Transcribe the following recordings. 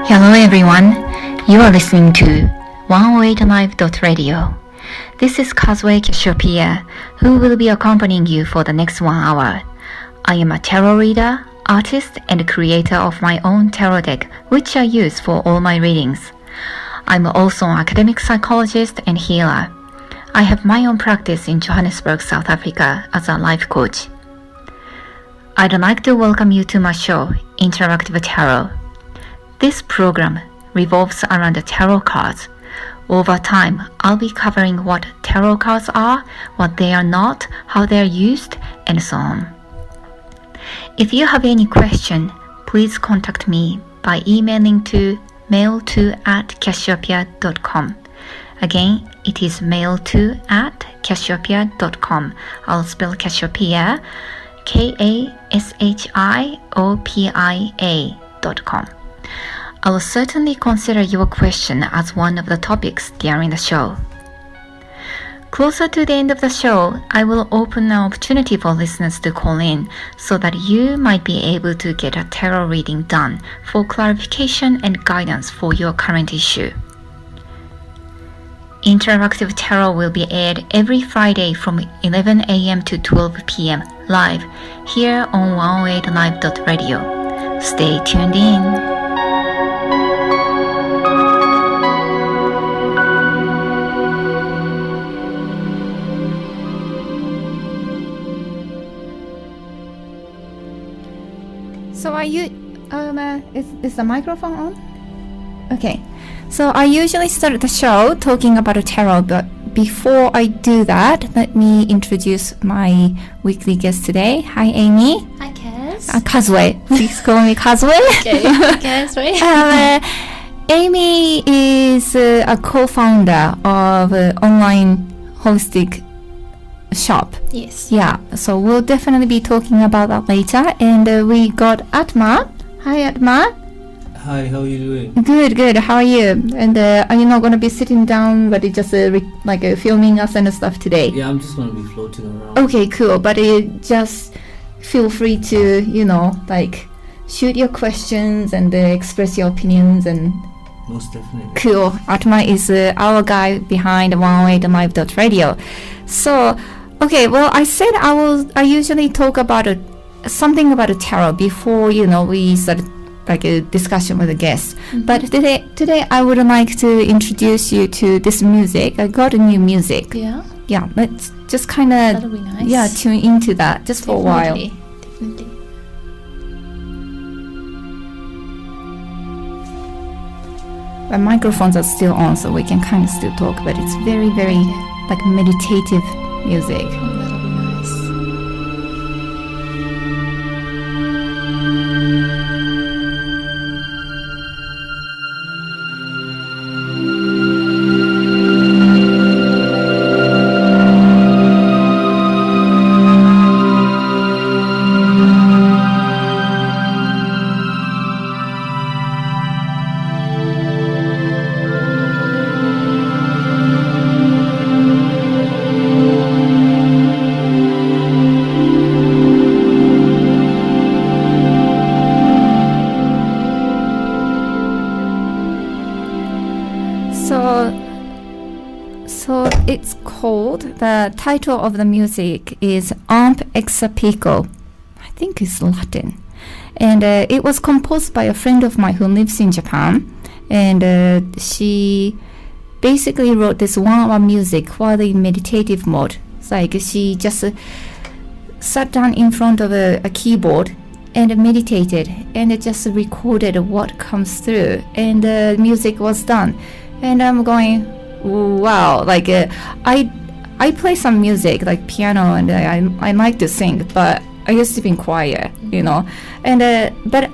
Hello everyone, you are listening to 108live.radio. This is Kazway Episode7, who will be accompanying you for the next 1 hour. I am a tarot reader, artist, and creator of my own tarot deck, which I use for all my readings. I'm also an academic psychologist and healer. I have my own practice in Johannesburg, South Africa as a life coach. I'd like to welcome you to my show, Interactive Tarot. This program revolves around the tarot cards. Over time, I'll be covering what tarot cards are, what they are not, how they are used, and so on. If you have any question, please contact me by emailing to mail2@cassiopeia.com. Again, it is mail2@cassiopeia.com. I'll spell Cassiopeia, KASHIOPIA.com. I will certainly consider your question as one of the topics during the show. Closer to the end of the show, I will open an opportunity for listeners to call in so that you might be able to get a tarot reading done for clarification and guidance for your current issue. Interactive Tarot will be aired every Friday from 11 a.m. to 12 p.m. live here on 108live.radio. Stay tuned in. So are you, is the microphone on? Okay. So I usually start the show talking about a tarot, but before I do that, let me introduce my weekly guest today. Hi, Aimee. Hi, Kaz. Kazway. Please call me Kazway. Okay, Kazway. Aimee is a co-founder of an online holistic shop. Yes. Yeah, so we'll definitely be talking about that later. And we got Atma. Hi, Atma. Hi, how are you doing? Good. How are you? And are you not going to be sitting down, but just filming us and stuff today? Yeah, I'm just going to be floating around. Okay, cool. But just feel free to, shoot your questions and express your opinions and... Most definitely. Cool. Atma is our guy behind 108live.radio. So, okay, well, I said I usually talk about something about a tarot before, we start a discussion with a guest. Mm-hmm. But today I would like to introduce you to this music. I got a new music. Yeah? Yeah, let's just kind of... That'll be nice. Yeah, tune into that just for a while. Definitely. The microphones are still on, so we can kind of still talk, but it's very, very meditative music. Oh, that'll be nice. So it's called, the title of the music is Amp Exapico. I think it's Latin. And it was composed by a friend of mine who lives in Japan. And she basically wrote this 1 hour music while in meditative mode. It's like she just sat down in front of a keyboard and meditated and just recorded what comes through. And the music was done. And I'm going... Wow, I play some music like piano and I like to sing, but I used to be in choir, and but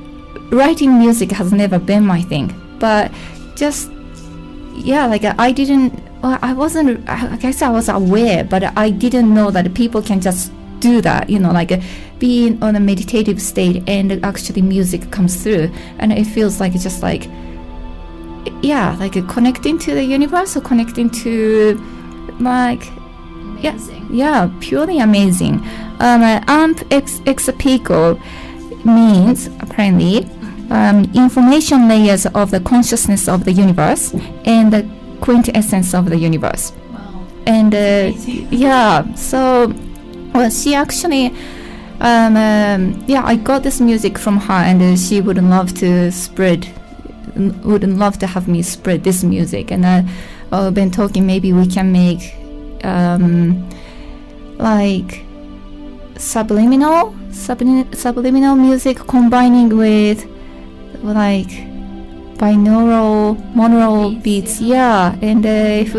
writing music has never been my thing. But just I guess I was aware, but I didn't know that people can just do that, being on a meditative state and actually music comes through, and it feels like it's just connecting to the universe or connecting to amazing. Yeah, purely amazing. Amp Exapico means apparently information layers of the consciousness of the universe and the quintessence of the universe. Wow. And so she actually I got this music from her, and she would love to have me spread this music. And I've been talking, maybe we can make like subliminal music combining with like monaural beats. Yeah. And if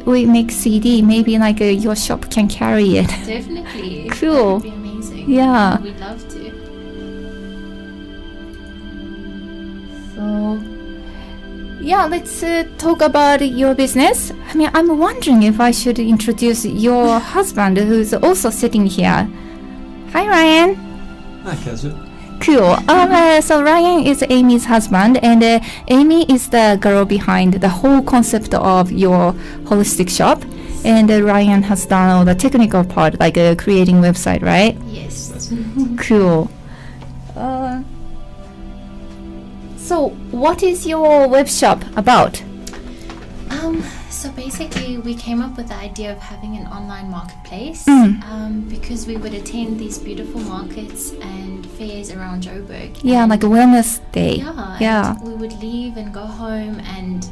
we make CD, maybe like your shop can carry it. Definitely. Cool. That would be amazing. Yeah. We'd love to. So, yeah, let's talk about your business. I mean, I'm wondering if I should introduce your husband, who's also sitting here. Hi, Ryan. Hi, Kazway. Cool. So Ryan is Aimee's husband, and Aimee is the girl behind the whole concept of your holistic shop. And Ryan has done all the technical part, like creating website, right? Yes. That's right. Cool. So what is your web shop about? So basically, we came up with the idea of having an online marketplace because we would attend these beautiful markets and fairs around Joburg. Yeah, and like a wellness day. Yeah. And we would leave and go home and,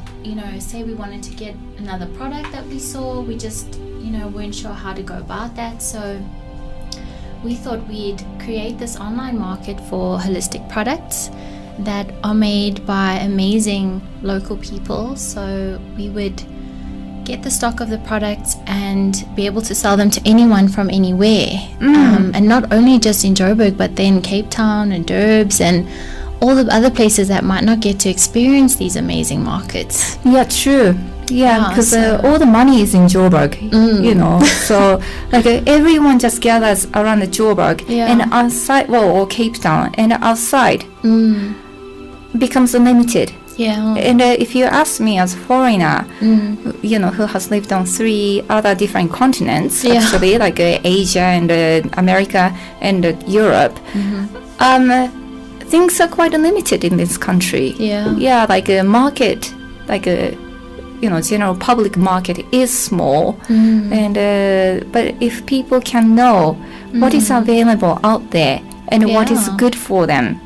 say we wanted to get another product that we saw. We just, weren't sure how to go about that. So we thought we'd create this online market for holistic products that are made by amazing local people. So we would get the stock of the products and be able to sell them to anyone from anywhere. And not only just in Joburg, but then Cape Town and Durbs and all the other places that might not get to experience these amazing markets. Yeah, true. Yeah, because all the money is in Joburg, so like everyone just gathers around the Joburg, and outside, or Cape Town, and outside becomes limited. Yeah. And if you ask me as a foreigner, who has lived on 3 other different continents, actually, like Asia and America and Europe, things are quite limited in this country. Yeah, like a market, like a general public market is small, and but if people can know what is available out there and what is good for them,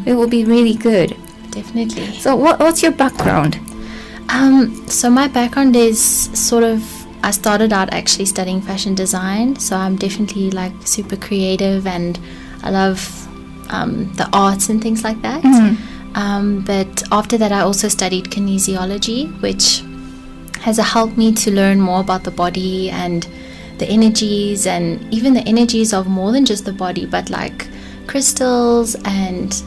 it will be really good. Definitely. So what's your background? So my background is I started out actually studying fashion design, so I'm definitely like super creative and I love the arts and things like that. But after that I also studied kinesiology, which has helped me to learn more about the body and the energies, and even the energies of more than just the body, but like crystals and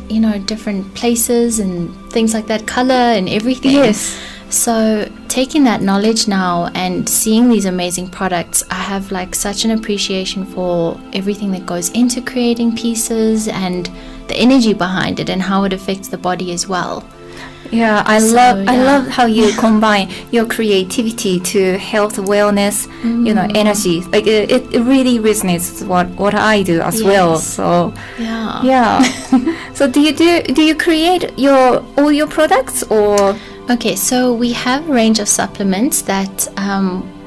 different places and things like that, color and everything. Yes. So taking that knowledge now and seeing these amazing products, I have like such an appreciation for everything that goes into creating pieces and the energy behind it and how it affects the body as well. Yeah, I love how you combine your creativity to health, wellness, energy. Like it really resonates with what I do as well. So yeah. So do you create all your products or? Okay, so we have a range of supplements that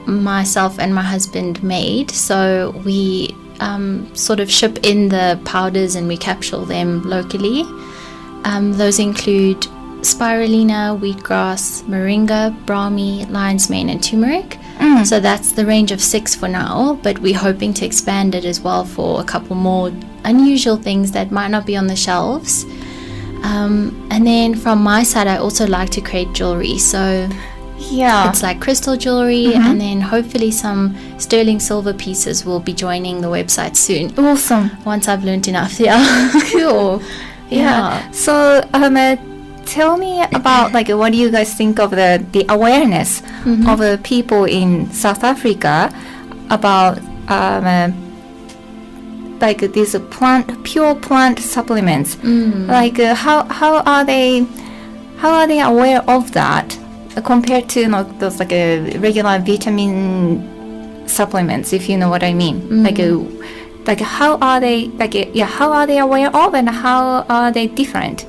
myself and my husband made. So we sort of ship in the powders and we capsule them locally. Those include spirulina, wheatgrass, moringa, brahmi, lion's mane and turmeric. So that's the range of 6 for now, but we're hoping to expand it as well for a couple more unusual things that might not be on the shelves. And then from my side, I also like to create jewelry. So it's like crystal jewelry, and then hopefully some sterling silver pieces will be joining the website soon. Awesome. Once I've learned enough. Cool. Yeah. So tell me about like what do you guys think of the awareness of the people in South Africa about like these pure plant supplements? Like how are they aware of that compared to those like regular vitamin supplements, if you know what I mean? Like like how are they how are they aware of, and how are they different?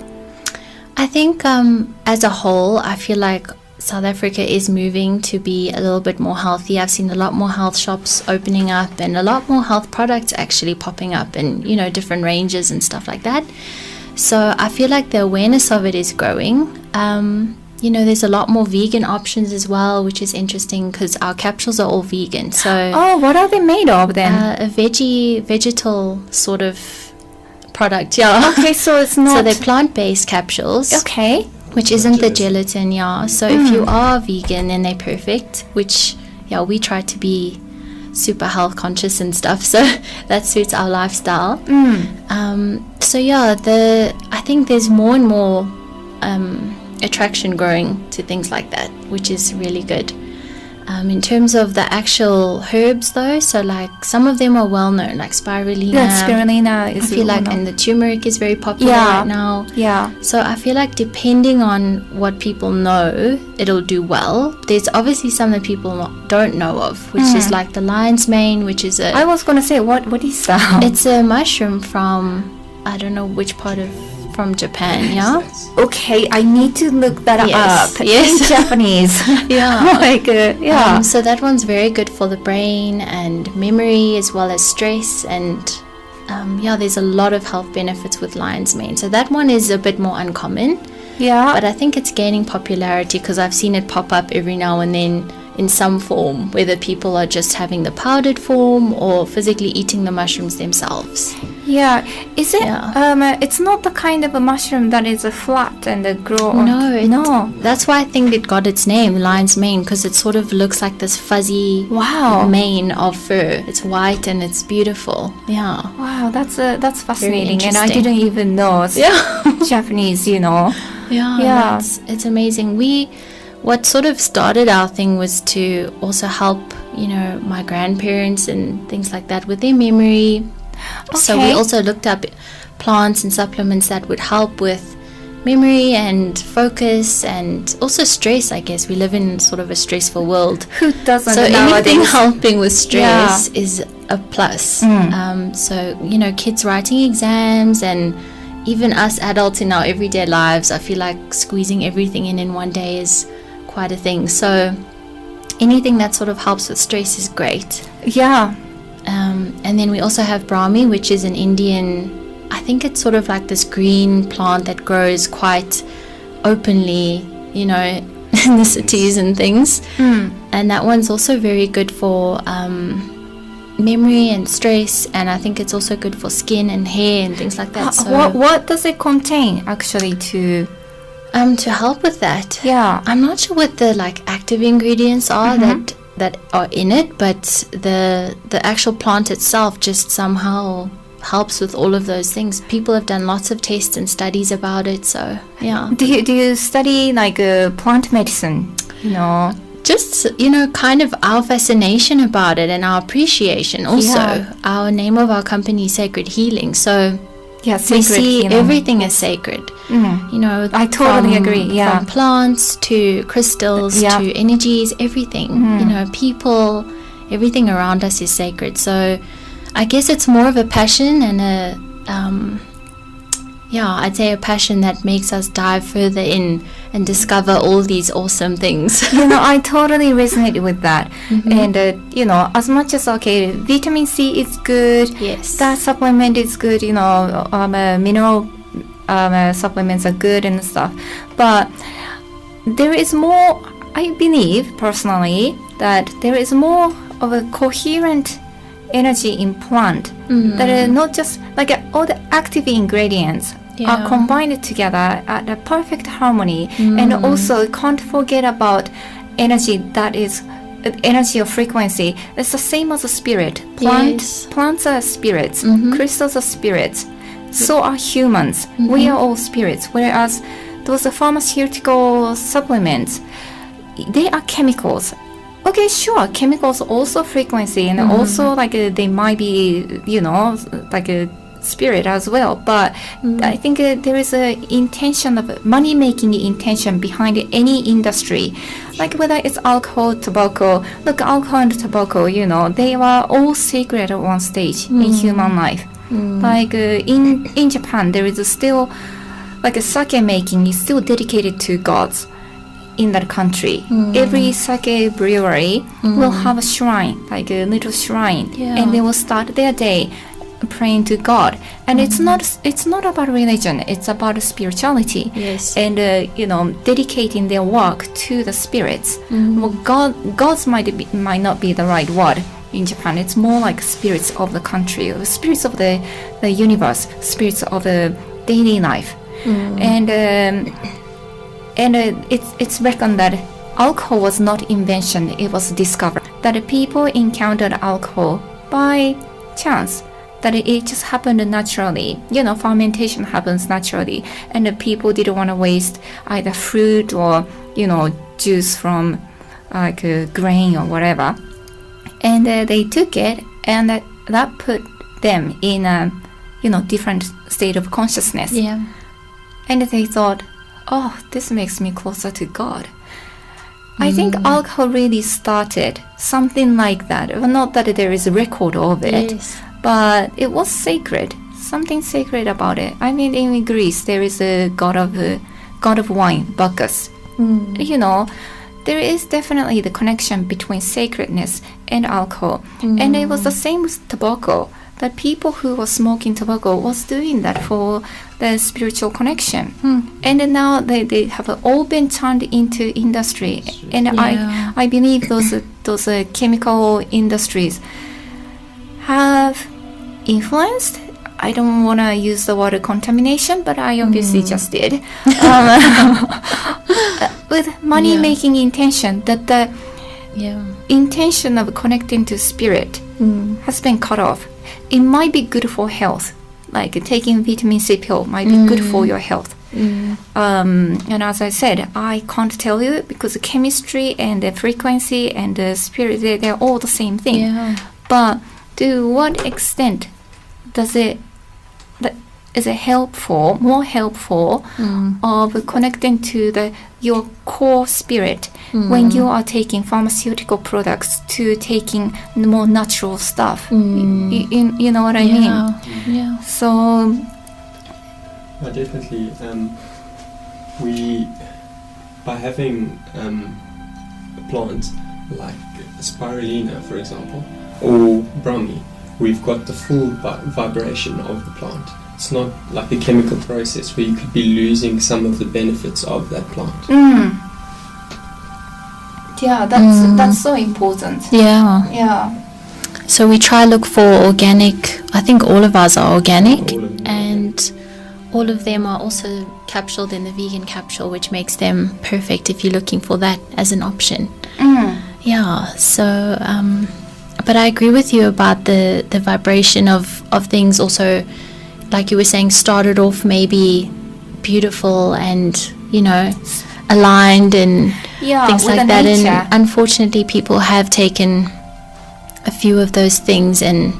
I think as a whole, I feel like South Africa is moving to be a little bit more healthy. I've seen a lot more health shops opening up and a lot more health products actually popping up, and different ranges and stuff like that. So I feel like the awareness of it is growing. There's a lot more vegan options as well, which is interesting because our capsules are all vegan. So what are they made of then? A vegetal sort of product, yeah. Okay, so it's not. So they're plant-based capsules. Okay. Which isn't the gelatin, yeah. So if you are vegan, then they're perfect, which, yeah, we try to be super health conscious and stuff, so that suits our lifestyle. So yeah, I think there's more and more attraction growing to things like that, which is really good. In terms of the actual herbs though, so like some of them are well known, like spirulina. Yeah, spirulina is I feel like, and the turmeric is very popular right now. Yeah. So I feel like depending on what people know, it'll do well. There's obviously some that people don't know of, which is like the lion's mane, which is I was gonna say, what is that? It's a mushroom from, I don't know which part of, from Japan, yeah? Okay, I need to look that up. Yes. In Japanese. Yeah. So that one's very good for the brain and memory as well as stress, and there's a lot of health benefits with lion's mane. So that one is a bit more uncommon. Yeah. But I think it's gaining popularity because I've seen it pop up every now and then in some form, whether people are just having the powdered form or physically eating the mushrooms themselves. Yeah. Is it? Yeah. It's not the kind of a mushroom that is flat and grow. No. That's why I think it got its name, lion's mane, because it sort of looks like this fuzzy mane of fur. It's white and it's beautiful. Yeah. Wow, that's fascinating, and I interesting. didn't even know. Japanese, Yeah. It's amazing. What sort of started our thing was to also help, my grandparents and things like that with their memory. Okay. So we also looked up plants and supplements that would help with memory and focus and also stress, I guess. We live in sort of a stressful world. Who doesn't So nowadays? anything helping with stress is a plus. So, kids writing exams and even us adults in our everyday lives, I feel like squeezing everything in one day is quite a thing. So anything that sort of helps with stress is great. Yeah. And then we also have Brahmi, which is an Indian, I think it's sort of like this green plant that grows quite openly, in the cities and things. And that one's also very good for memory and stress, and I think it's also good for skin and hair and things like that. So what does it contain actually to help with that? Yeah. I'm not sure what the active ingredients are that are in it, but the actual plant itself just somehow helps with all of those things. People have done lots of tests and studies about it, so yeah. Do you study plant medicine? Just kind of our fascination about it and our appreciation also. Yeah. Our name of our company is Sacred Healing, so yeah, we see everything as sacred. I totally agree. Yeah. From plants to crystals to energies, everything. People, everything around us is sacred. So I guess it's more of a passion and I'd say a passion that makes us dive further in and discover all these awesome things. I totally resonate with that. And, as much as, vitamin C is good. Yes. That supplement is good, mineral supplements are good and stuff. But there is more, I believe, personally, that there is more of a coherent energy in plant that are not just all the active ingredients are combined together at a perfect harmony. And also can't forget about energy that is energy of frequency. It's the same as a spirit. Plants are spirits, crystals are spirits, so are humans. We are all spirits, whereas those pharmaceutical supplements, they are chemicals. Okay, sure, chemicals also frequency, and also they might be spirit as well. But I think there is a intention of money-making intention behind any industry, like whether it's alcohol, tobacco. Look, alcohol and tobacco, you know, they were all sacred at one stage in human life. Like in Japan, there is still like a sake making is still dedicated to gods in that country. Every sake brewery will have a shrine, like a little shrine, and they will start their day praying to God. And it's not about religion, it's about spirituality. Yes. And you know, dedicating their work to the spirits. Well, gods might not be the right word in Japan. It's more like spirits of the country, or spirits of the universe, spirits of the daily life. And it's reckoned that alcohol was not invention, it was discovered. That people encountered alcohol by chance, that it just happened naturally. You know, fermentation happens naturally, and the people didn't want to waste either fruit or, you know, juice from like a grain or whatever. And they took it, and that put them in a, you know, different state of consciousness. Yeah. And they thought, oh, this makes me closer to God. I think alcohol really started something like that. Well, not that there is a record of it, Yes. but it was sacred. Something sacred about it. I mean, in Greece, there is a god of wine, Bacchus. You know, there is definitely the connection between sacredness and alcohol. And it was the same with tobacco. That people who were smoking tobacco was doing that for the spiritual connection. And then now they have all been turned into industry. And Yeah. I believe those chemical industries have influenced. I don't want to use the word contamination, but I obviously just did. With money-making intention, that the intention of connecting to spirit has been cut off. It might be good for health, like taking vitamin C pill might be good for your health. And as I said, I can't tell you because the chemistry and the frequency and the spirit, they're all the same thing. Yeah. But to what extent is it more helpful of connecting to your core spirit when you are taking pharmaceutical products to taking more natural stuff? You know what I mean? Yeah. So definitely. By having a plant like spirulina, for example, or brahmi, we've got the full vibration of the plant. It's not like a chemical process where you could be losing some of the benefits of that plant. Yeah, that's so important. Yeah. Yeah. So we try look for organic. I think all of ours are organic, All of them. and all of them are also capsuled in the vegan capsule, which makes them perfect if you're looking for that as an option. Yeah. So, but I agree with you about the vibration of things. Also, like you were saying, started off maybe beautiful and, you know, aligned and things with like the that. nature. And unfortunately, people have taken a few of those things and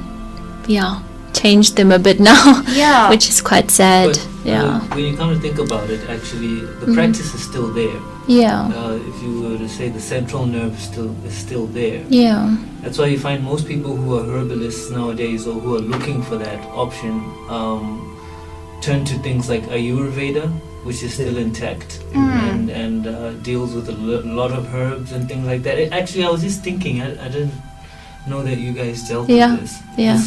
changed them a bit now. Yeah. Which is quite sad. But when you come to think about it, actually, the practice is still there. Yeah. If you were to say the central nerve is still there. Yeah. That's why you find most people who are herbalists nowadays or who are looking for that option turn to things like Ayurveda, which is still intact and deals with a lot of herbs and things like that. Actually, I was just thinking, I didn't know that you guys dealt with this. Yeah.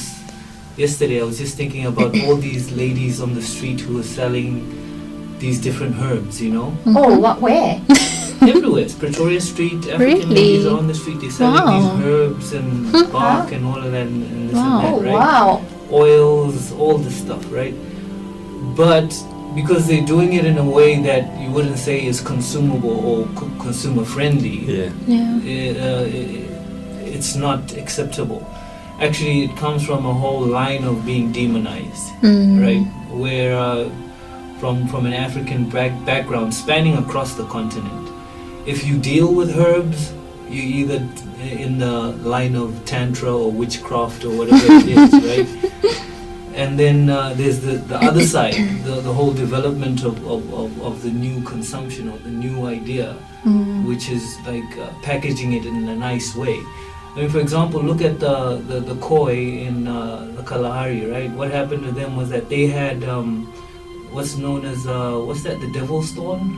Yesterday, I was just thinking about all these ladies on the street who are selling these different herbs, you know? Oh, where? Everywhere. It's Pretoria Street, African Really? ladies are on the street, they're selling Wow. these herbs and bark and all of that and this Wow. and that, right? Wow. Oils, all this stuff, right? But because they're doing it in a way that you wouldn't say is consumable or consumer friendly, it's not acceptable. Actually, it comes from a whole line of being demonized, right? Where from an African background spanning across the continent, if you deal with herbs, you either in the line of tantra or witchcraft or whatever it is, right? And then there's the other side, the whole development of the new consumption or the new idea, which is like packaging it in a nice way. I mean, for example, look at the koi in the Kalahari, right? What happened to them was that they had what's known as what's that? The devil's thorn,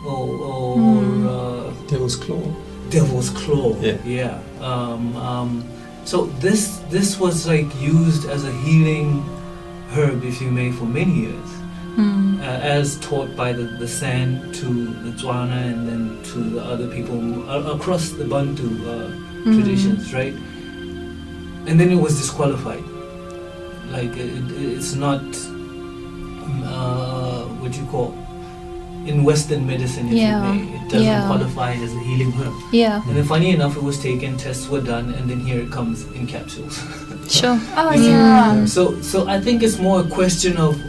or Devil's claw. Devil's claw. Yeah. So this was like used as a healing herb, if you may, for many years, as taught by the San to the Tswana and then to the other people across the Bantu traditions, right? And then it was disqualified. Like it's not what you call in Western medicine, if you may. It doesn't qualify as a healing herb. Yeah. And then funny enough, it was taken, tests were done, and then here it comes in capsules. Sure. Oh, yeah. So I think it's more a question of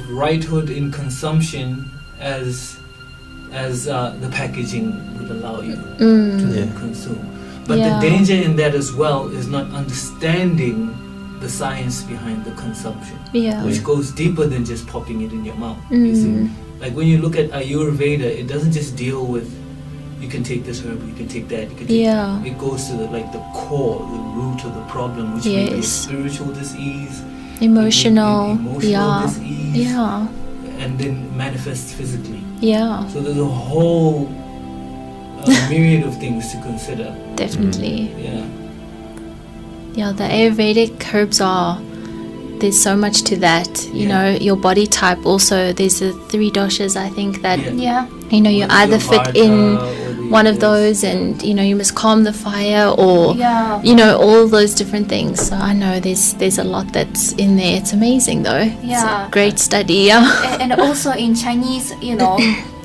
righthood in consumption as the packaging would allow you to consume. But the danger in that as well is not understanding the science behind the consumption, which goes deeper than just popping it in your mouth. You see? Like when you look at Ayurveda, it doesn't just deal with you can take this herb, you can take that, you can take that. It goes to the core, the root of the problem, which may be a spiritual disease, emotional disease, and then manifests physically. So there's a whole myriad of things to consider. Definitely. The Ayurvedic herbs there's so much to that. You know, your body type also, there's the 3 doshas, I think, that you know, you either fit in one of those, and you know, you must calm the fire, or you know, all those different things. So I know there's a lot that's in there. It's amazing though. It's a great study. And also in Chinese, you know,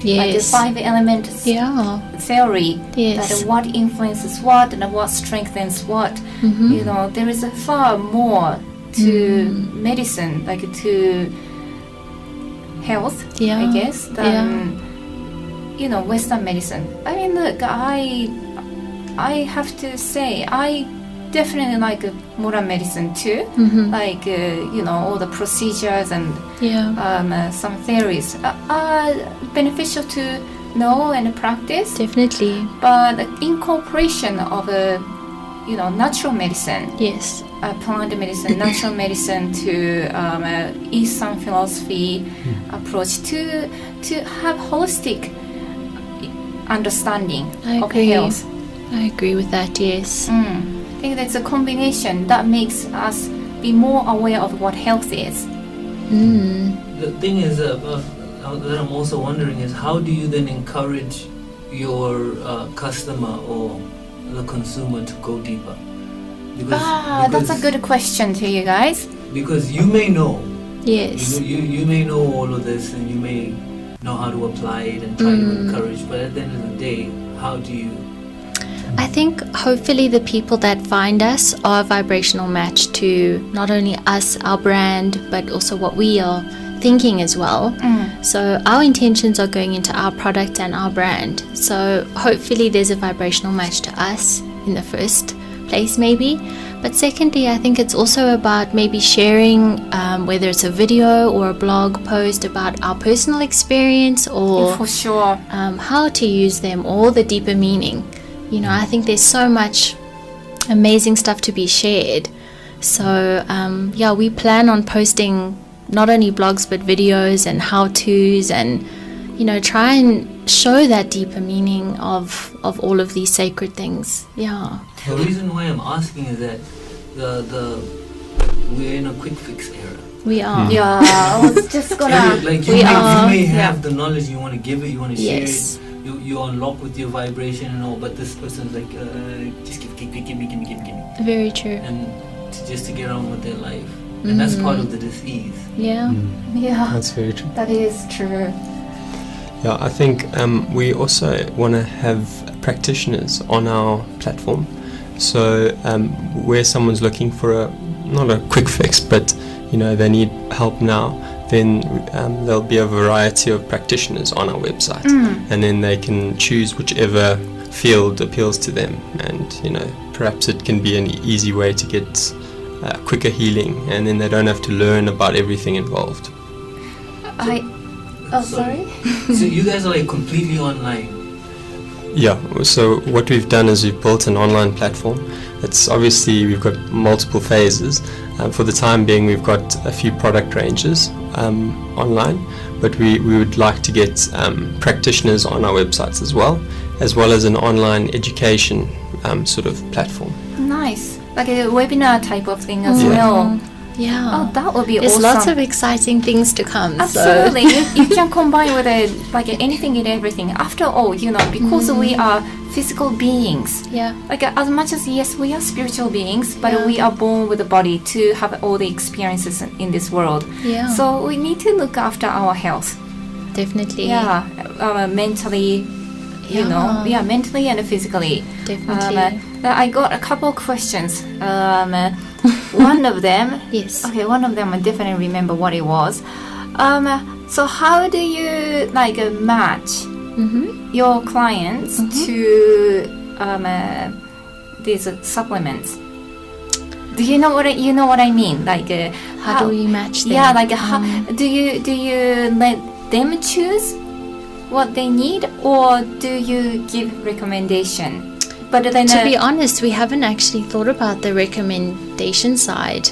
like the 5 element theory, that what influences what and what strengthens what. You know, there is a far more to medicine, like to health, I guess, than you know, Western medicine. I mean, look, I have to say, I definitely like modern medicine too. Like you know, all the procedures and some theories are beneficial to know and practice. Definitely. But the incorporation of you know, natural medicine. Plant medicine, natural medicine to Eastern philosophy approach to have holistic understanding of health. I agree with that. Yes. I think that's a combination that makes us be more aware of what health is. The thing is that I'm also wondering is, how do you then encourage your customer or the consumer to go deeper? Because that's a good question to you guys. Because you may know, yes, you may know all of this, and you may know how to apply it and try to encourage. But at the end of the day, how do you? I think hopefully the people that find us are a vibrational match to not only us, our brand, but also what we are thinking as well. So our intentions are going into our product and our brand. So hopefully there's a vibrational match to us in the first place, maybe. But secondly, I think it's also about maybe sharing, whether it's a video or a blog post about our personal experience, or for sure how to use them, or the deeper meaning. You know, I think there's so much amazing stuff to be shared. So we plan on posting not only blogs but videos and how-tos, and you know, try and show that deeper meaning of all of these sacred things. The reason why I'm asking is that we're in a quick fix era. We are. I was just gonna. Like you may have the knowledge, you want to give it, you want to share it. You unlock with your vibration and all, but this person's like, just give me. Very true. And just to get on with their life, and that's part of the disease. That's very true. That is true. I think we also want to have practitioners on our platform. So where someone's looking for not a quick fix, but you know, they need help now, then there'll be a variety of practitioners on our website, and then they can choose whichever field appeals to them. And you know, perhaps it can be an easy way to get quicker healing, and then they don't have to learn about everything involved. Sorry? So you guys are like completely online. Yeah, so what we've done is we've built an online platform. It's obviously, we've got multiple phases. For the time being, we've got a few product ranges online, but we would like to get practitioners on our websites as well as an online education sort of platform. Nice. Like a webinar type of thing as Yeah. well. Yeah. Oh, that would be There's awesome. lots of exciting things to come. Absolutely. You can combine with like anything and everything. After all, because we are physical beings. So, yeah. Like as much as, yes, we are spiritual beings, but Yeah. we are born with a body to have all the experiences in this world. Yeah. So we need to look after our health. Definitely. Yeah. Mentally, mentally and physically. Definitely. I got a couple of questions. One of them, Yes. okay, one of them I definitely remember what it was. So how do you match Mm-hmm. your clients to these supplements? Do you know what I mean? Like How do we match them? Yeah, like how do you let them choose what they need, or do you give recommendation? But then To be honest, we haven't actually thought about the recommendation side.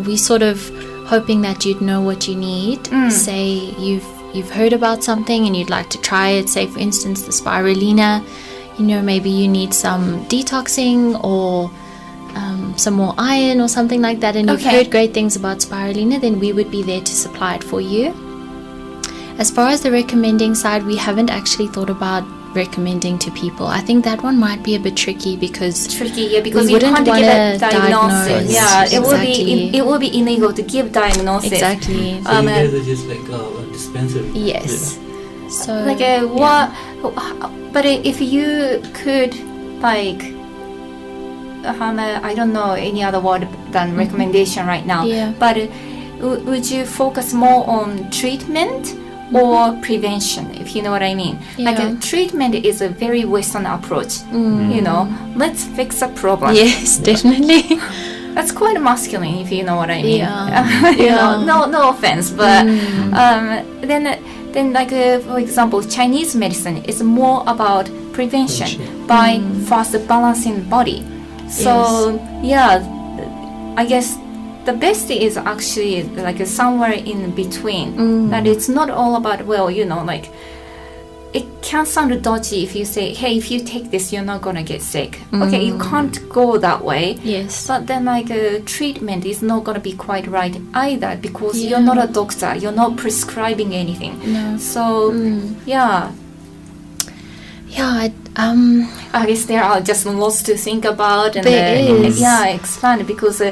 We sort of hoping that you'd know what you need. Say you've heard about something and you'd like to try it. Say, for instance, the spirulina. Maybe you need some detoxing or some more iron or something like that, and you've Okay. heard great things about spirulina, then we would be there to supply it for you. As far as the recommending side, we haven't actually thought about recommending to people. I think that one might be a bit tricky because because we you wouldn't can't give a wanna diagnosis. diagnose. Yeah, Exactly. it will be illegal to give diagnosis. exactly. So you guys are just like a dispensary. Yes. So Like but if you could I don't know any other word than recommendation right now. Yeah. But would you focus more on treatment or prevention, if you know what I mean? Like Yeah. treatment is a very Western approach. Let's fix a problem. Yes, definitely. That's quite masculine, if you know what I mean. Yeah. You know, Yeah. no offense, but then for example, Chinese medicine is more about prevention by first balancing body. So I guess the best is actually like somewhere in between. That it's not all about it can sound dodgy if you say, hey, if you take this, you're not gonna get sick. Okay, you can't go that way. Yes. But then treatment is not gonna be quite right either, because Yeah. you're not a doctor. You're not prescribing anything. No. So Yeah. I guess there are just lots to think about and There is. expand, because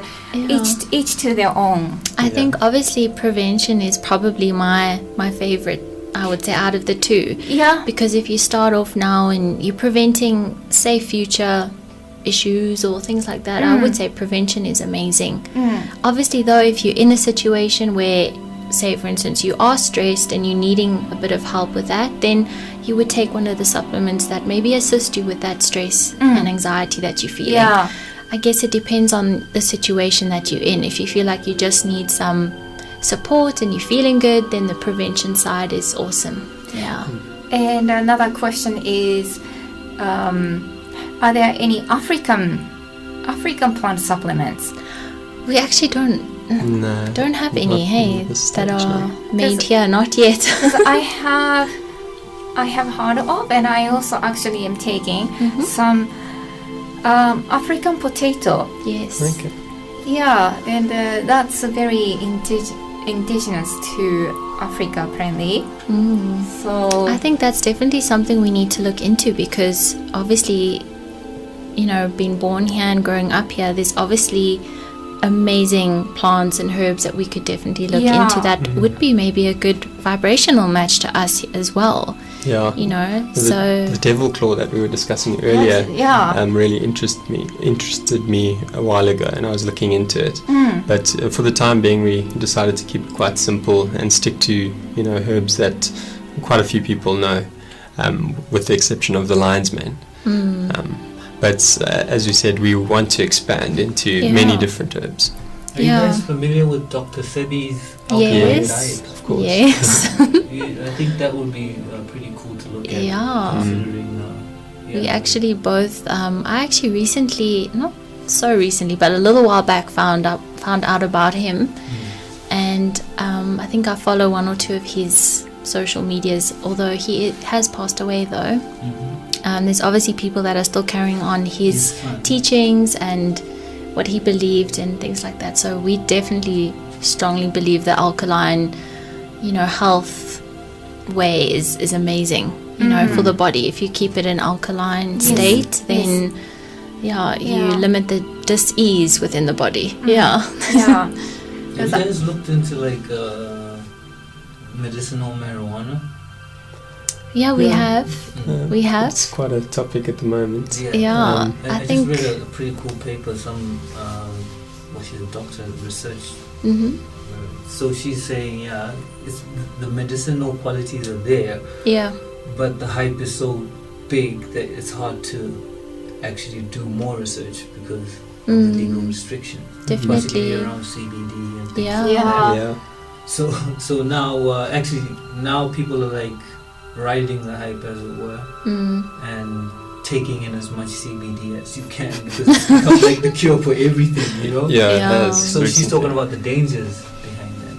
each to their own. I think obviously prevention is probably my favorite, I would say, out of the two. Yeah. Because if you start off now and you're preventing, say, future issues or things like that, I would say prevention is amazing. Obviously, though, if you're in a situation where, say, for instance, you are stressed and you're needing a bit of help with that, then you would take one of the supplements that maybe assist you with that stress and anxiety that you're feeling. Yeah. I guess it depends on the situation that you're in. If you feel like you just need some support and you're feeling good, then the prevention side is awesome. Yeah. And another question is, are there any African plant supplements? We actually don't have any, Not hey, in this that stage, are no. made here, not yet. Because I have heard of, and I also actually am taking some African potato. Yes. Okay. Yeah, and that's very indigenous to Africa, apparently. So I think that's definitely something we need to look into, because obviously, being born here and growing up here, there's obviously amazing plants and herbs that we could definitely look Yeah. into that would be maybe a good vibrational match to us as well. Yeah. The devil claw that we were discussing earlier really interested me a while ago, and I was looking into it. But for the time being, we decided to keep it quite simple and stick to herbs that quite a few people know, with the exception of the lion's mane. But as you said, we want to expand into many different herbs. Are you Yeah. guys familiar with Dr. Sebi's Yes. alkaline diet? Of course. Yes. I think that would be pretty cool to look at. Yeah. Considering, We actually both. I actually recently, not so recently, but a little while back, found out about him, and I think I follow one or two of his social medias. Although he has passed away, though. There's obviously people that are still carrying on his teachings and what he believed and things like that. So we definitely strongly believe the alkaline, health way is amazing. For the body. If you keep it in alkaline state, then you limit the dis-ease within the body. Yeah. Have you guys looked into like medicinal marijuana? Yeah, we have. We have. It's quite a topic at the moment. Yeah, I think. just read a pretty cool paper. She's a doctor, research. So she's saying, it's the medicinal qualities are there, Yeah. but the hype is so big that it's hard to actually do more research because of the legal restrictions. Definitely. Particularly around CBD and things Yeah. like that. Yeah. So now people are like riding the hype, as it were, and taking in as much CBD as you can because it's become like the cure for everything, Yeah. it Yeah. has So she's recently. talking about the dangers behind that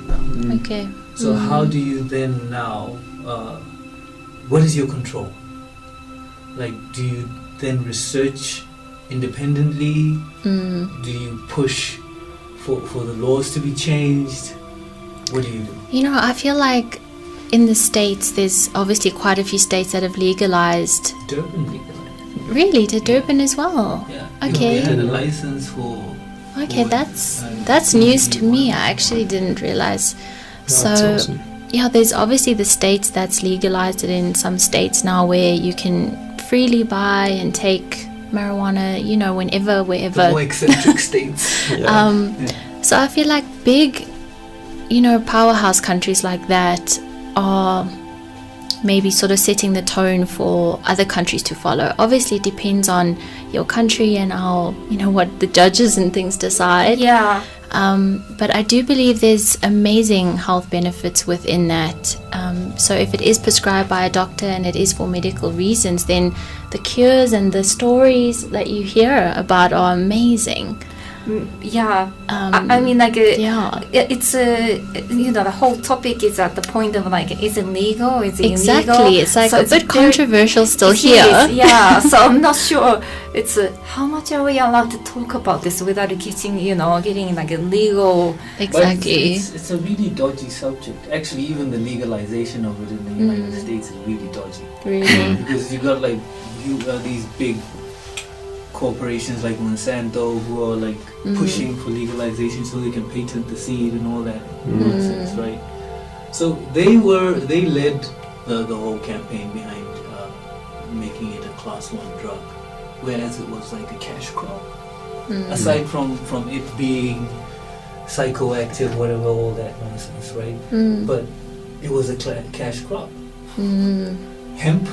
now. Okay. So how do you then now, what is your control? Like, do you then research independently? Do you push for the laws to be changed? What do you do? I feel like in the States, there's obviously quite a few states that have legalized. Durban legalized. Really? To Durban as well? Yeah. Okay. They had a license for... Okay, that's news to me. I actually didn't realize. So, That's awesome. yeah, there's obviously the states that's legalized it in some states now where you can freely buy and take marijuana, whenever, The wherever. more eccentric states. So I feel like big, powerhouse countries like that are maybe sort of setting the tone for other countries to follow. Obviously, it depends on your country and how, what the judges and things decide. Yeah. But I do believe there's amazing health benefits within that. So if it is prescribed by a doctor and it is for medical reasons, then the cures and the stories that you hear about are amazing. Yeah. Um, I mean, like, Yeah. it's the whole topic is at the point of like, is it legal? Is it illegal? Exactly. It's like So a it's bit very- controversial still It here. is, yeah. So I'm not sure. It's how much are we allowed to talk about this without getting like a legal. Exactly. But it's a really dodgy subject. Actually, even the legalization of it in the United States is really dodgy. Really. Because you got like these big corporations like Monsanto who are like pushing for legalization so they can patent the seed and all that nonsense, right? So they led the whole campaign behind making it a class 1 drug, whereas it was like a cash crop. Aside from it being psychoactive, whatever, all that nonsense, right? But it was a cash crop. Hemp.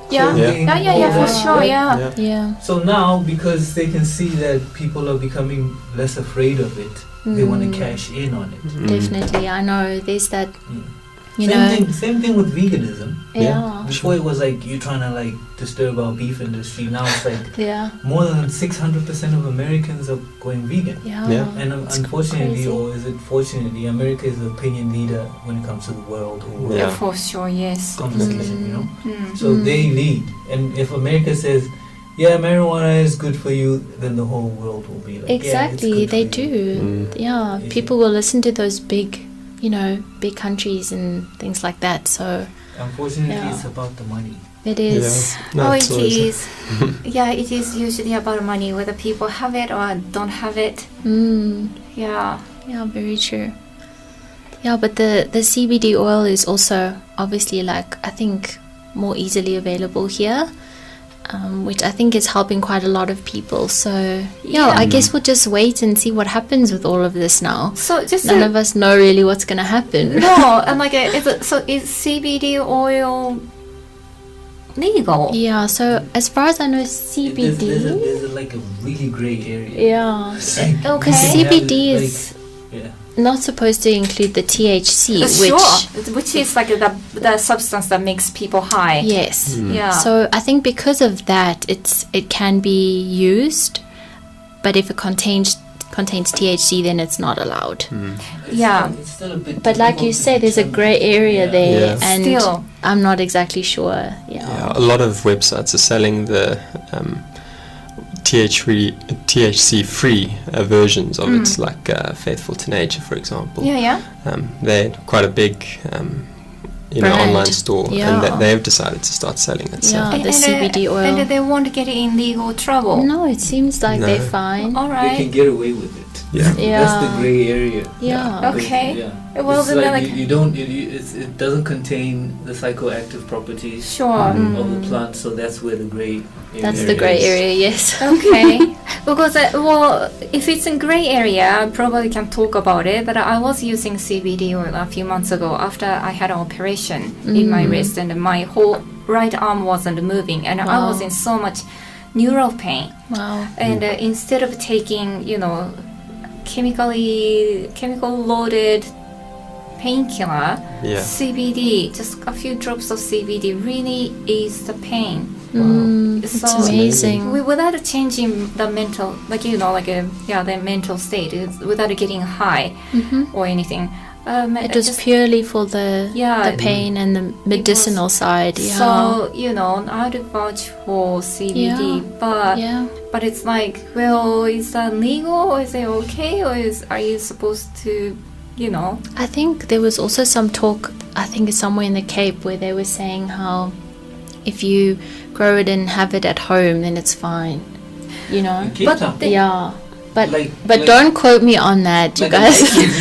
Yeah. clothing, Yeah. all For that, sure. right? Yeah. Yeah. So now, because they can see that people are becoming less afraid of it, they want to cash in on it. Definitely. I know there's that, Same thing with veganism. Yeah. Before it was like you're trying to like disturb our beef industry. Now it's like Yeah. more than 600% of Americans are going vegan. Yeah. Yeah. And unfortunately, crazy. or is it fortunately, America is the opinion leader when it comes to the world or Yeah. For sure. Yes. conversation, So they lead. And if America says, yeah, marijuana is good for you, then the whole world will be like, Exactly. yeah, it's They good for you. do. Yeah. Easy. People will listen to those big, big countries and things like that. So Unfortunately, Yeah. it's about the money. it is. No, Oh, it's it always- is. Yeah, it is usually about money, whether people have it or don't have it. Yeah. Yeah, very true. Yeah, but the CBD oil is also obviously I think more easily available here, which I think is helping quite a lot of people. So I guess we'll just wait and see what happens with all of this now. So just None of us know really what's going to happen. no, and is CBD oil legal? Yeah, so as far as I know, There's CBD. like a really grey area. Yeah. Like, Okay. you can have, CBD like, is Yeah. not supposed to include the THC, which is like the substance that makes people high. Yes. Yeah. So I think because of that, it can be used, but if it contains THC, then it's not allowed. Yeah. It's still a bit But like you difficult to say, there's a determine. grey area there, Yeah. and Still. I'm not exactly sure. Yeah, a lot of websites are selling the THC-free versions of it, like Faithful to Nature, for example. Yeah. They're quite a big, Brand. online store, Yeah. and they've decided to start selling it. So. Yeah. The CBD oil. And they won't get in legal trouble. No, it seems like No. they're fine. All They right. can get away with it. Yeah. Yeah. That's the grey area. Yeah. Okay. Yeah. Well, It's then like like- you don't. It doesn't contain the psychoactive properties Sure. of the plant, so that's where the grey. That's area the grey is. area, yes. Okay. Because, if it's in gray area, I probably can talk about it. But I was using CBD oil a few months ago after I had an operation in my wrist, and my whole right arm wasn't moving, and I Wow. was in so much neural pain. Wow. And instead of taking, chemical loaded painkiller, Yeah. CBD, just a few drops of CBD really ease the pain. It's So- amazing. Without changing the mental, the mental state, without getting high or anything. It was purely for the pain and the medicinal side. Yeah. So I'd vouch for CBD, but it's like, well, is that legal, or is it okay, or are you supposed to, I think there was also some talk, I think it's somewhere in the Cape, where they were saying how if you grow it and have it at home, then it's fine. In Cape Town. Yeah. But Like- don't quote me on that, you Like guys.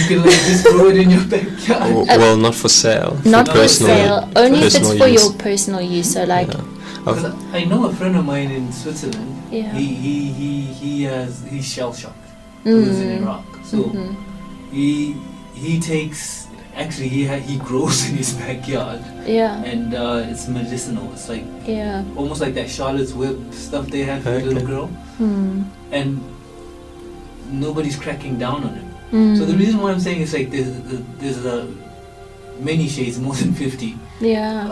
you can just grow it in your backyard. Well, not for sale. Not for personal- sale. Only if it's personal for use. your personal use. So like, Yeah. Because I know a friend of mine in Switzerland. Yeah. He's shell shocked. He lives in Iraq, so he takes. Actually, he grows in his backyard, yeah, and it's medicinal. It's like yeah. almost like that Charlotte's Web stuff they have for the Okay. little girl, and nobody's cracking down on it. So the reason why I'm saying is like there's many shades, more than 50. Yeah,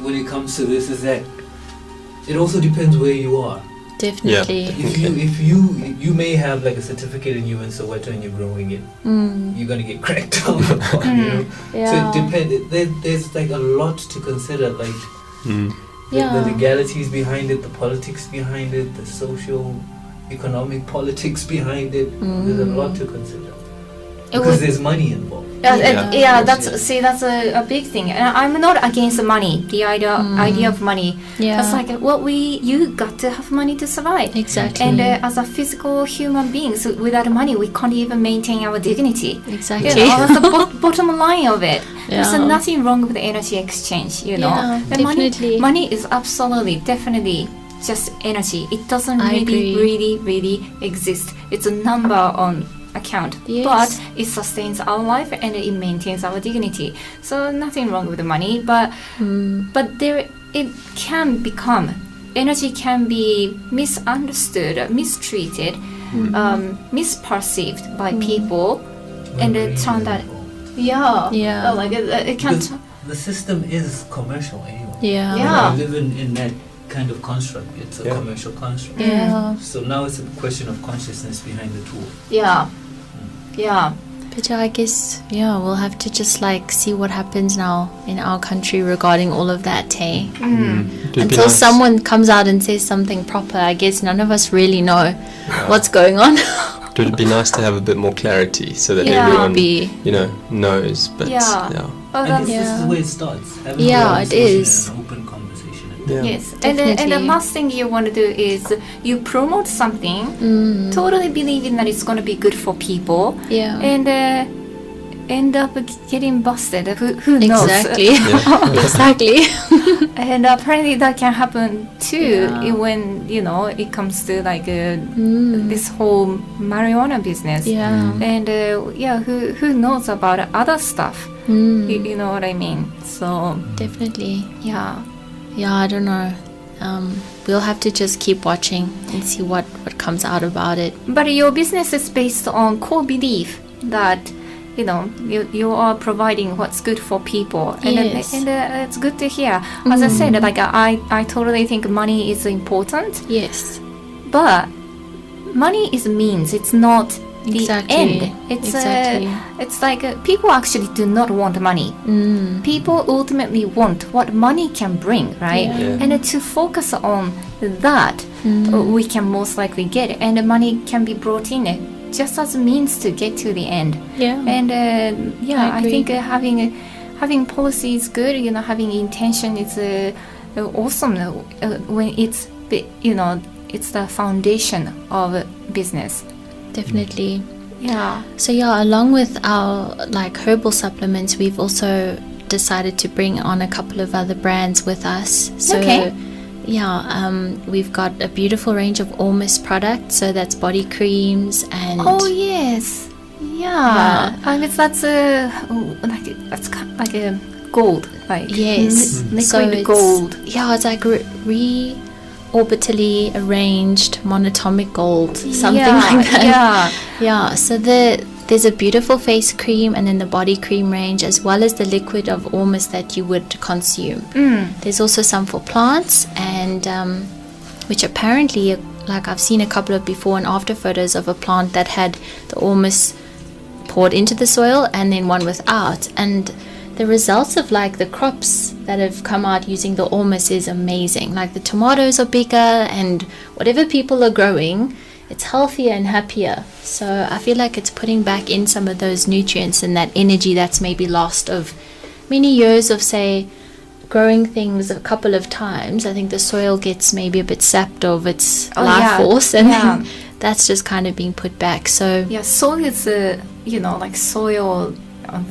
When it comes to this, is that it also depends where you are. definitely. If you may have like a certificate and you're in Soweto and you're growing it, you're gonna get cracked down upon. Yeah. So it depends. There's like a lot to consider, like Yeah. the legalities behind it, the politics behind it, the social, economic politics behind it. There's a lot to consider because there's money involved. That's a big thing. And I'm not against the money, the idea of money. Yeah. It's like, you got to have money to survive. Exactly. And as a physical human beings, without money, we can't even maintain our dignity. Exactly. That's the bottom line of it. There's Yeah. nothing wrong with the energy exchange, Yeah, And definitely. money is absolutely, definitely just energy. It doesn't I really, agree. really, really exist. It's a number on account, Yes. but it sustains our life and it maintains our dignity. So nothing wrong with the money, but it can become, energy can be misunderstood, mistreated, misperceived by people, and it turned out, Yeah. like it can. Because the system is commercial anyway. Yeah. Yeah. We live in that kind of construct. It's a Yeah. commercial construct. Yeah. So now it's a question of consciousness behind the tool. Yeah. But I guess, we'll have to just like see what happens now in our country regarding all of that, hey? It'd be Until nice. someone comes out and says something proper, I guess none of us really know what's going on. It would be nice to have a bit more clarity so that Yeah. everyone, Be- knows. But Yeah. Oh, And this is Yeah. the way it starts. Having Yeah, a it conversation is. and an open conversation. Yeah. Yes, and the Definitely. last thing you want to do is you promote something, totally believing that it's going to be good for people, Yeah. and end up getting busted. Who knows? Exactly. Yeah. Exactly. And apparently that can happen too Yeah. when it comes to like this whole marijuana business. Yeah. And who knows about other stuff? You know what I mean? So Definitely. yeah. Yeah, I don't know. We'll have to just keep watching and see what comes out about it. But your business is based on core belief. that you are providing what's good for people, and Yes. it's good to hear. As I said, like I totally think money is important, Yes. but money is means. It's not the Exactly. end. It's like people actually do not want money. People ultimately want what money can bring, right? Yeah. And to focus on that, we can most likely get it, and the money can be brought in just as a means to get to the end. Yeah. And I I agree. think having policy is good. Having intention is awesome when it's it's the foundation of business. Definitely. Yeah. So yeah, along with our like herbal supplements, we've also decided to bring on a couple of other brands with us. So Okay. yeah, we've got a beautiful range of Almost products. So that's body creams and Oh yes. Yeah. I guess that's that's kind of like a gold, like yes, so liquid it's, gold. Yeah, it's like orbitally arranged monatomic gold, something like that. Yeah. Yeah, so there's a beautiful face cream and then the body cream range, as well as the liquid of Almost that you would consume. There's also some for plants, and which apparently, like I've seen a couple of before and after photos of a plant that had the Almost poured into the soil and then one without, and the results of like the crops that have come out using the Almost is amazing. Like the tomatoes are bigger, and whatever people are growing, it's healthier and happier. So I feel like it's putting back in some of those nutrients and that energy that's maybe lost of many years of, say, growing things a couple of times. I think the soil gets maybe a bit sapped of its life force, and then that's just kind of being put back. So Yeah, soil is like soil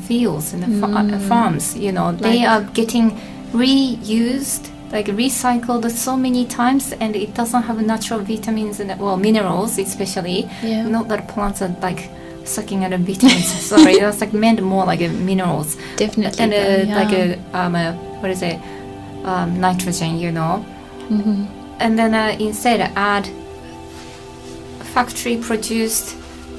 fields in the farms. They are getting reused, like recycled so many times, and it doesn't have natural vitamins and minerals, especially. Yeah. Not that plants are like sucking at the vitamins. Sorry, that's like meant more like minerals. definitely. And yeah. what is it? Nitrogen, Mhm. and then instead add factory produced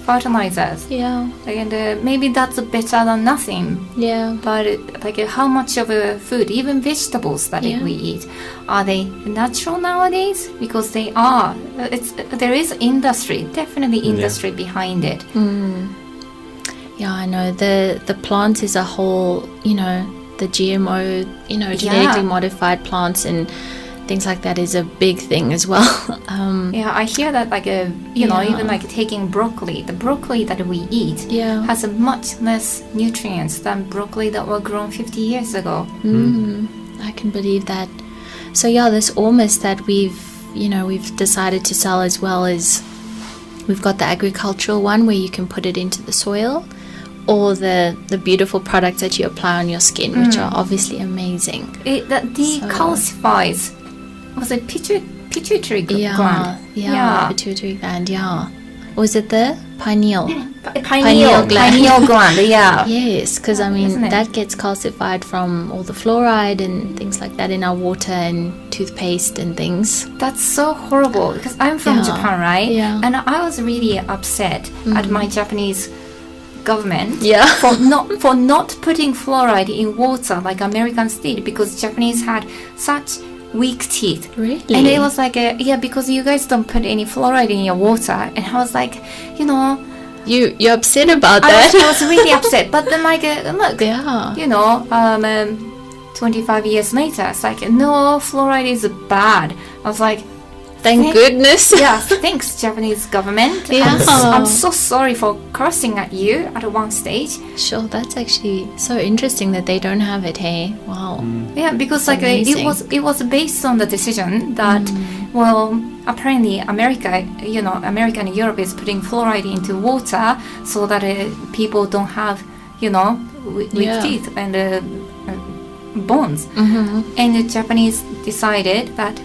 fertilizers. Yeah, And maybe that's better than nothing. yeah. But how much of a food, even vegetables that Yeah. we eat, are they natural nowadays? Because they are. There is industry, definitely industry behind it. Yeah, I know. The plant is a whole, the GMO, genetically modified plants and things like that is a big thing as well. Yeah, I hear that even like taking broccoli, the broccoli that we eat Yeah. has a much less nutrients than broccoli that were grown 50 years ago. I can believe that. So yeah, this Almost that we've decided to sell as well is, we've got the agricultural one where you can put it into the soil, or the beautiful products that you apply on your skin, which are obviously amazing. It that decalcifies. Was it pituitary gland? Yeah, pituitary gland, yeah. Or is it the pineal? Pineal gland, yeah. Yes, because I mean, Isn't it? that gets calcified from all the fluoride and things like that in our water and toothpaste and things. That's so horrible, because I'm from Yeah. Japan, right? Yeah. And I was really upset at my Japanese government Yeah. for not putting fluoride in water like Americans did, because Japanese had such weak teeth. Really? And it was like, because you guys don't put any fluoride in your water. And I was like, You're upset about I that? was really upset. But then look, Yeah. 25 years later, it's like, no, fluoride is bad. I was like, Thank goodness. yeah, thanks, Japanese government. Yeah. I'm so sorry for cursing at you at one stage. Sure, that's actually so interesting that they don't have it, hey? Wow. Yeah, because amazing. it was based on the decision that apparently America and Europe is putting fluoride into water so that people don't have weak Yeah. teeth and bones. Mm-hmm. And the Japanese decided that,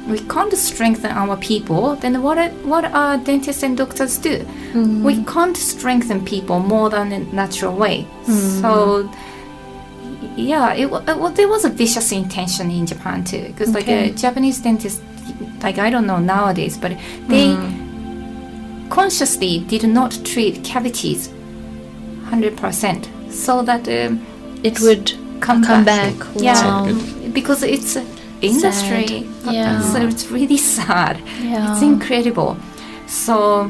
we can't strengthen our people, then what are dentists and doctors do? Mm-hmm. We can't strengthen people more than a natural way. So yeah, there was a vicious intention in Japan too, because Okay. Japanese dentists, I don't know nowadays, but they consciously did not treat cavities 100%, so that It would come back. Yeah, Wow. because it's an industry. Sad. Yeah. So it's really sad. Yeah. It's incredible. So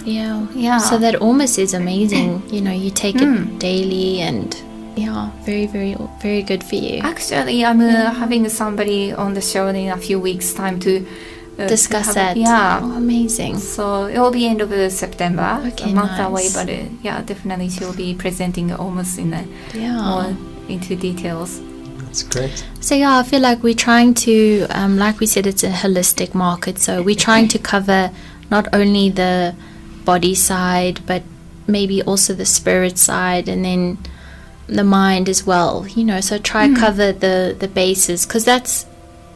Yeah. So that almost is amazing. You take it daily, and very, very, very good for you. actually, I'm having somebody on the show in a few weeks' time to Discuss that. Yeah. Oh, amazing. So it will be end of September, Okay, a month nice. away, but definitely she'll be presenting almost in more into details. That's great. So I feel like we're trying to, like we said, it's a holistic market. So we're trying to cover not only the body side, but maybe also the spirit side, and then the mind as well. So try cover the bases, because that's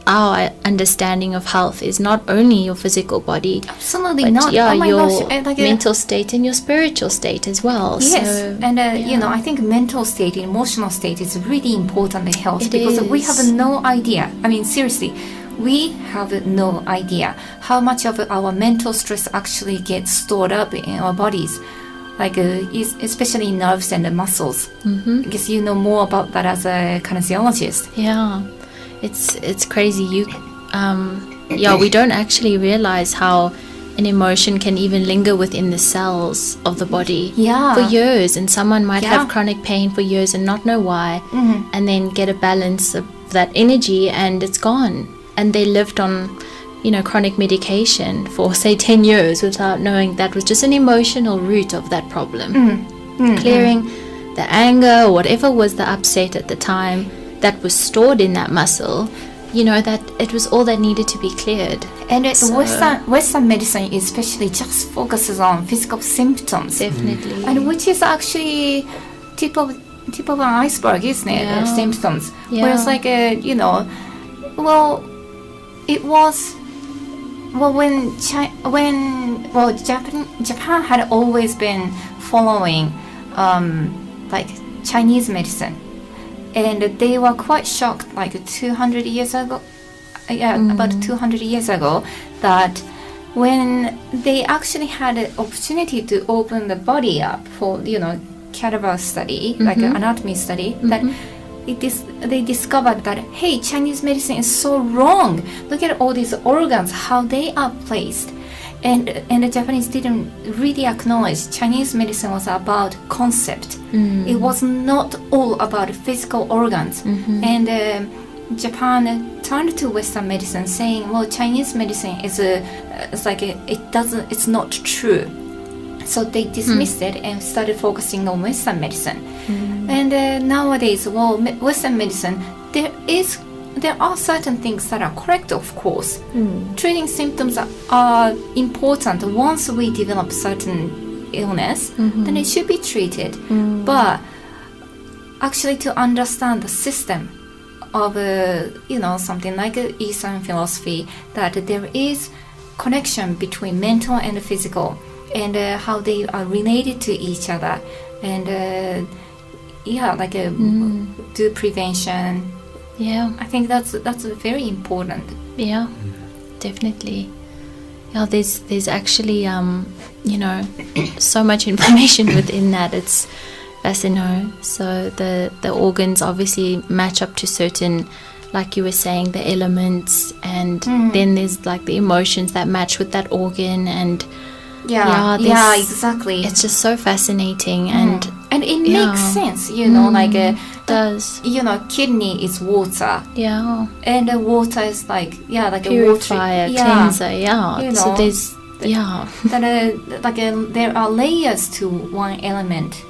our understanding of health, is not only your physical body, Absolutely but not. your Like, mental state and your spiritual state as well. yes, So, and I think mental state, emotional state is really important in health, It because we is. have no idea. I mean, seriously, we have no idea how much of our mental stress actually gets stored up in our bodies, like especially nerves and the muscles. I guess you know more about that as a kinesiologist. yeah, it's crazy. We don't actually realize how an emotion can even linger within the cells of the body Yeah. for years, and someone might Yeah. have chronic pain for years and not know why, Mhm. and then get a balance of that energy and it's gone, and they lived on chronic medication for say 10 years without knowing that was just an emotional root of that problem. Clearing the anger or whatever was the upset at the time that was stored in that muscle, that it was all that needed to be cleared. And So- Western medicine especially just focuses on physical symptoms, Definitely. and which is actually tip of an iceberg, isn't it? Yeah. Symptoms. Yeah. Whereas like it was Japan had always been following like Chinese medicine, and they were quite shocked like 200 years ago, about 200 years ago, that when they actually had an opportunity to open the body up for cadaver study, like an anatomy study, that they discovered that, hey, Chinese medicine is so wrong. Look at all these organs, how they are placed. And the Japanese didn't really acknowledge Chinese medicine was about concept. It was not all about physical organs. And Japan turned to Western medicine, saying, well, Chinese medicine is it's not true. So they dismissed it and started focusing on Western medicine. And nowadays, Western medicine, there are certain things that are correct, of course. Treating symptoms are important. Once we develop certain illness, then it should be treated. But actually, to understand the system of something like Eastern philosophy, that there is connection between mental and physical, and how they are related to each other, and do prevention. Yeah. I think that's very important. Yeah, definitely. Yeah, there's actually so much information within that. It's fascinating. So the organs obviously match up to certain, like you were saying, the elements, and then there's like the emotions that match with that organ, and Yeah, exactly. it's just so fascinating, and it Yeah. makes sense, like it does. kidney is water, Yeah, and water is like a water purifier, cleanser. Yeah, You so know, there's there are layers to one element.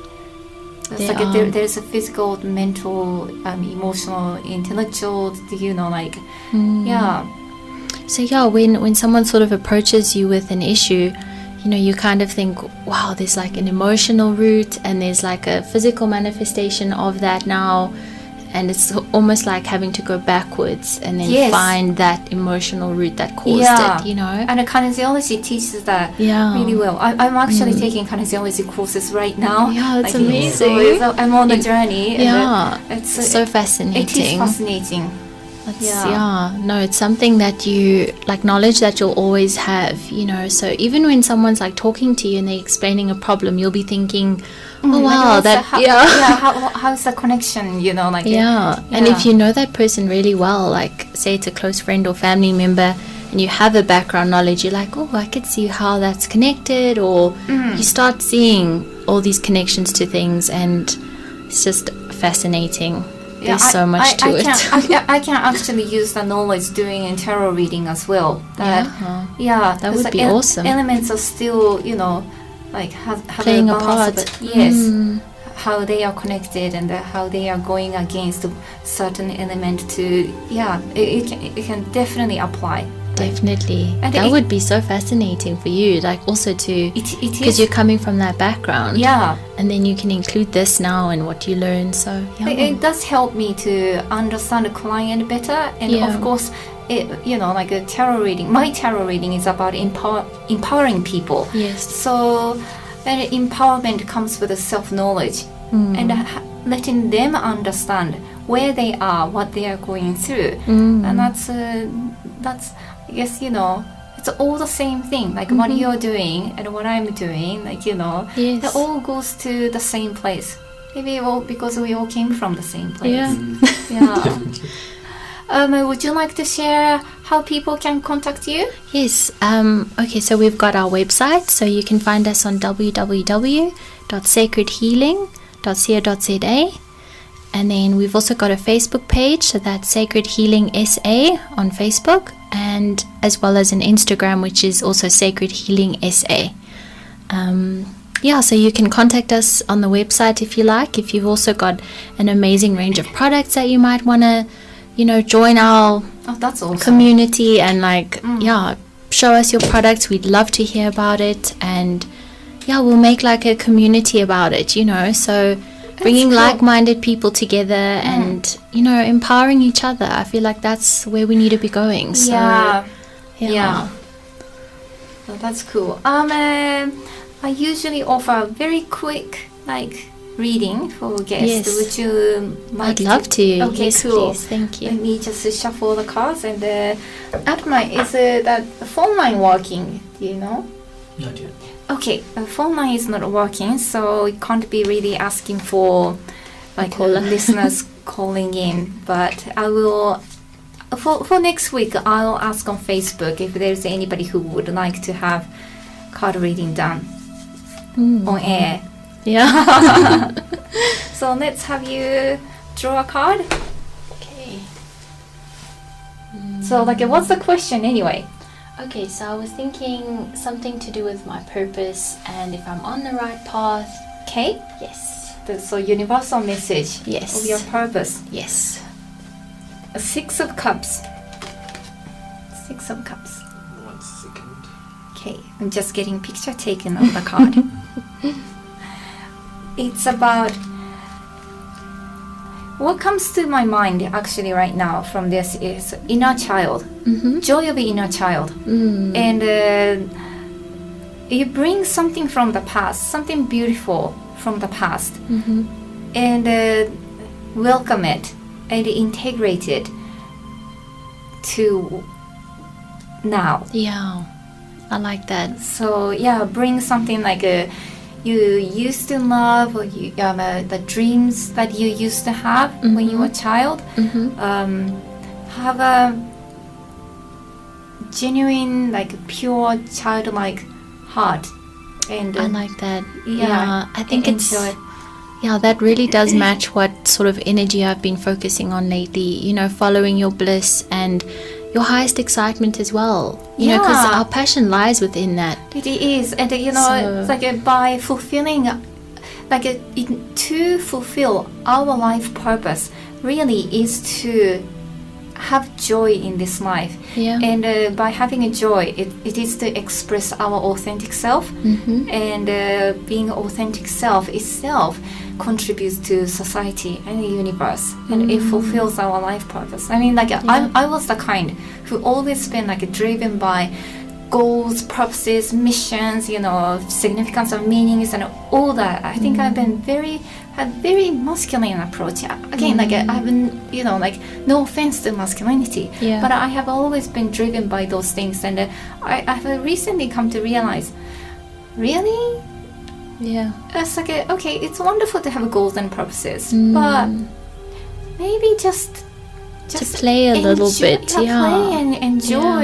It's There like are. there's a physical, mental, emotional, intellectual. So yeah, when someone sort of approaches you with an issue, you kind of think, wow, there's like an emotional root, and there's like a physical manifestation of that now, and it's almost like having to go backwards and then Yes. find that emotional root that caused it. And the kinesiology teaches that Yeah. really well. I'm actually taking kinesiology courses right now. Yeah, it's Like, amazing. So I'm on the journey. And Yeah, it's so fascinating. It is fascinating. It's something that you like, knowledge that you'll always have, so even when someone's like talking to you and they're explaining a problem, you'll be thinking, oh wow, how's the connection, you know, like and if you know that person really well, like say it's a close friend or family member, and you have a background knowledge, you're like, oh, I could see how that's connected, or you start seeing all these connections to things, and it's just fascinating. There's so much to it. I can actually use the knowledge doing tarot reading as well. That would be awesome. Elements are still, you know, like have playing a part. Yes, how they are connected and how they are going against a certain element to. It can definitely apply. Definitely. And that would be so fascinating for you, like also to, because you're coming from that background. Yeah. And then you can include this now and what you learn. So it does help me to understand the client better. And of course, you know, like a tarot reading, my tarot reading is about empowering people. Yes. So, and empowerment comes with a self-knowledge and letting them understand where they are, what they are going through. And that's I guess, you know, it's all the same thing, like what you're doing and what I'm doing, like, you know, it all goes to the same place. Maybe because we all came from the same place. Would you like to share how people can contact you? Yes. Okay, so we've got our website, so you can find us on www.sacredhealing.co.za. And then we've also got a Facebook page, so that's Sacred Healing SA on Facebook, and as well as an Instagram, which is also Sacred Healing SA. So you can contact us on the website if you like. If you've also got an amazing range of products that you might want to, you know, join our that's awesome. Community and show us your products. We'd love to hear about it, and we'll make like a community about it, you know, so bringing like-minded people together and, you know, empowering each other. I feel like that's where we need to be going. So, well, that's cool. I usually offer a very quick, like, reading for guests. Yes. Would you like I'd love to. Okay, yes, cool. Please. Thank you. Let me just shuffle the cards. And is that phone line working? Do you know? Not yet. Okay, the phone line is not working, so we can't be really asking for like listeners calling in. But I will, for next week, I'll ask on Facebook if there's anybody who would like to have card reading done on air. Yeah. So let's have you draw a card. Okay. So like, what's the question anyway? Okay, so I was thinking something to do with my purpose and if I'm on the right path. Okay. Yes. So universal message. Yes. Of your purpose. Yes. A 6 of Cups. 6 of Cups. 1 second. Okay, I'm just getting picture taken of the card. It's about what comes to my mind actually right now from this is inner child, joy of inner child, and you bring something from the past, something beautiful from the past, and welcome it and integrate it to now. Yeah, I like that. So bring something like you used to love, or you the dreams that you used to have when you were a child. Have a genuine, like pure childlike heart, and I like that. Yeah, I think that really does match what sort of energy I've been focusing on lately. You know, following your bliss and your highest excitement as well, you know, because our passion lies within that. It is, and you know, it's like by fulfilling, to fulfill our life purpose, really is to have joy in this life. And by having a joy, it is to express our authentic self, and being authentic self itself contributes to society and the universe, and it fulfills our life purpose. I mean, I was the kind who always been like driven by goals, purposes, missions, you know, significance of meanings and all that. I think I've been had very masculine approach. Again, I've been, you know, like, no offense to masculinity, but I have always been driven by those things, and I have recently come to realize, really, Yeah. it's like, okay, it's wonderful to have goals and purposes, but maybe just To play a little bit, play and enjoy,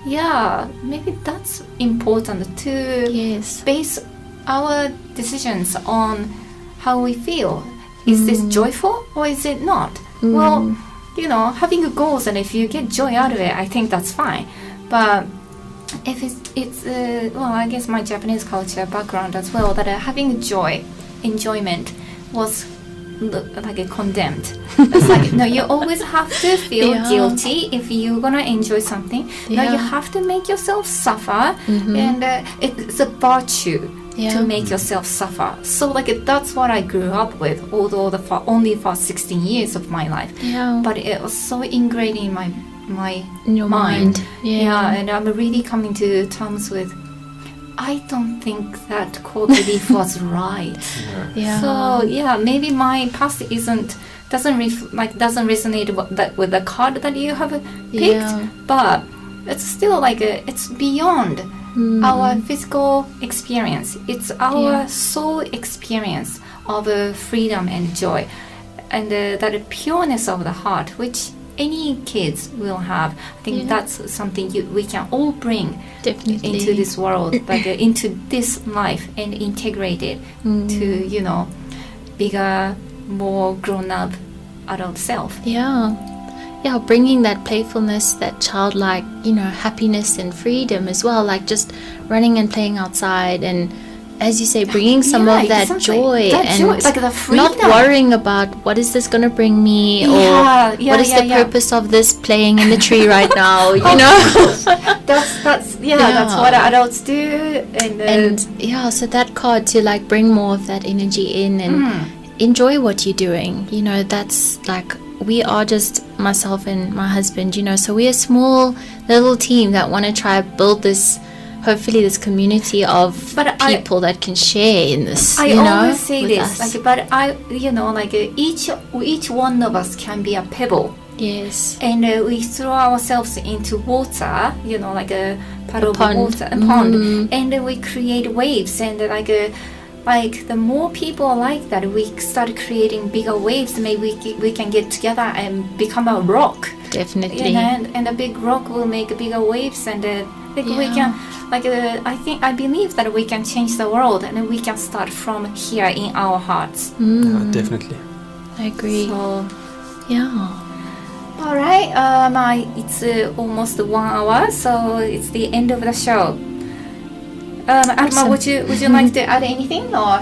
Yeah. and maybe that's important to Yes. base our decisions on how we feel. Is this joyful or is it not? Well, having goals, and if you get joy out of it, I think that's fine. But if it's I guess my Japanese culture background as well, that having enjoyment was like condemned. It's like, no, you always have to feel guilty if you're gonna enjoy something. No, you have to make yourself suffer, and it's a virtue to make yourself suffer. So like that's what I grew up with, although only for 16 years of my life. Yeah. But it was so ingrained in my In your mind. Yeah, and I'm really coming to terms with, I don't think that core belief was right. Yeah. So maybe my past doesn't resonate with the card that you have picked, but it's still like it's beyond our physical experience. It's our soul experience of freedom and joy, and that pureness of the heart, which any kids will have. I think that's something we can all bring Definitely into this world, like into this life, and integrate it to bigger, more grown-up adult self. Yeah, bringing that playfulness, that childlike, happiness and freedom as well, like just running and playing outside, and as you say, bringing some of that joy, like the freedom. Not worrying about what is this going to bring me, or what is the purpose of this playing in the tree right now, That's what adults do, and so that card to like bring more of that energy in and enjoy what you're doing. That's like, we are just myself and my husband, so we're a small little team that want to try build this, hopefully this community of people that can share in this. I always say this, us. each one of us can be a pebble. Yes. And we throw ourselves into water, like a puddle of water, a pond, and we create waves, and like the more people like that, we start creating bigger waves. Maybe we can get together and become a rock. Definitely. And a big rock will make bigger waves, and we can, I believe that we can change the world, and we can start from here in our hearts. Definitely. I agree. So, All right, it's almost 1 hour, so it's the end of the show. Atma, would you like to add anything, or?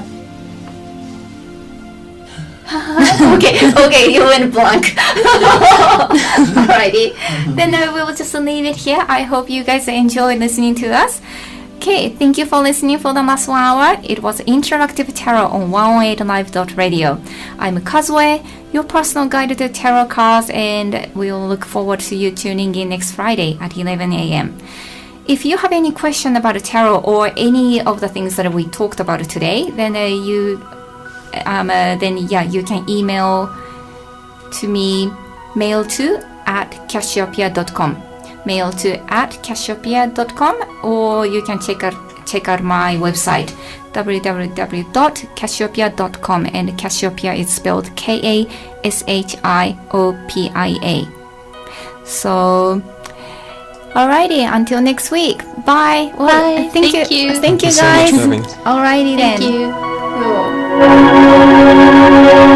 okay, you went blank. Alrighty, then we'll just leave it here. I hope you guys enjoy listening to us. Okay, thank you for listening for the last 1 hour. It was Interactive Tarot on 108live.radio. I'm Kazway, your personal guide to tarot cards, and we'll look forward to you tuning in next Friday at 11 a.m. If you have any question about tarot or any of the things that we talked about today, then you can email to me, mail2@cassiopeia.com. mail2@cassiopeia.com, or you can check out my website, www.cassiopeia.com, and Cassiopeia is spelled Kashiopia. So alrighty, until next week, bye. Bye. Thank you. Thank you so guys. much for having. Alrighty then. Thank you. Yo.